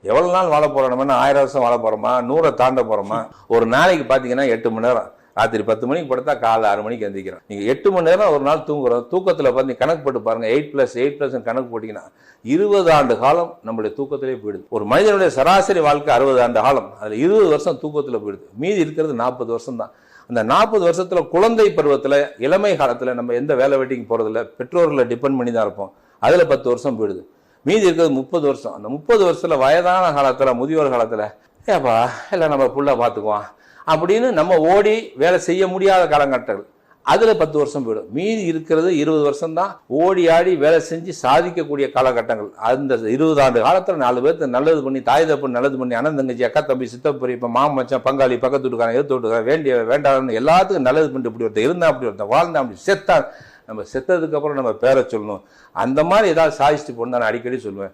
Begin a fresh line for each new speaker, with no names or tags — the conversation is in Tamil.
எவ்வளவு நாள் வாழ போறோம்? நம்ம 1000 வருஷம் வாழ போறோமா? 100 தாண்ட போறோமா? ஒரு நாளைக்கு பாத்தீங்கன்னா 8 மணி நேரம். ராத்திரி 10 மணிக்கு படுத்தா காலை 6 மணிக்கு எந்திரிக்கிறோம். நீங்க 8 மணி நேரம் ஒரு நாள் தூங்குறோம். தூக்கத்துல பார்த்து கணக்கு போட்டு பாருங்க. 8+8+ கணக்கு போட்டீங்கன்னா 20 ஆண்டு காலம் நம்மளுடைய தூக்கத்திலே போயிடுது. ஒரு மனிதனுடைய சராசரி வாழ்க்கை 60 ஆண்டு காலம். அதுல 20 வருஷம் தூக்கத்துல போயிடுது. மீதி இருக்கிறது 40 வருஷம் தான். அந்த 40 வருஷத்துல குழந்தை பருவத்துல, இளமை காலத்துல நம்ம எந்த வேலை வெட்டிக்கு போறதில்ல, பெற்றோர்களை டிபெண்ட் பண்ணி தான் இருப்போம். அதுல 10 வருஷம் போயிடுது. மீதி இருக்கிறது 30 வருஷம். அந்த 30 வருஷத்துல வயதான காலத்துல, முதியோர் காலத்துல ஏப்பா இல்லை நம்ம புள்ள பார்த்துக்குவோம் அப்படின்னு நம்ம ஓடி வேலை செய்ய முடியாத காலகட்டங்கள், அதுல 10 வருஷம் போயிடும். மீதி இருக்கிறது 20 வருஷம் தான் ஓடி ஆடி வேலை செஞ்சு சாதிக்கக்கூடிய காலகட்டங்கள். அந்த 20 ஆண்டு காலத்துல 4 பேருக்கு நல்லது பண்ணி, தாய் தப்பு நல்லது பண்ணி, அண்ணன் தங்கச்சி, அக்கா தம்பி, சித்தப்பரி, இப்ப மாமன் மச்சான், பங்காளி, பக்கத்து வீட்டுக்காரன், எதிர்த்து வீட்டுக்காரன், வேண்டிய வேண்டாம்னு எல்லாத்துக்கும் நல்லது பண்ணிட்டு இப்படி ஒருத்தர் இருந்தா, அப்படி ஒருத்தர் வாழ்ந்தா, அப்படி செத்தா, நம்ம செத்ததுக்கு அப்புறம் நம்ம பேரை சொல்லணும். அந்த மாதிரி ஏதாவது சாதிச்சுட்டு போன்னு நான் அடிக்கடி சொல்லுவேன்.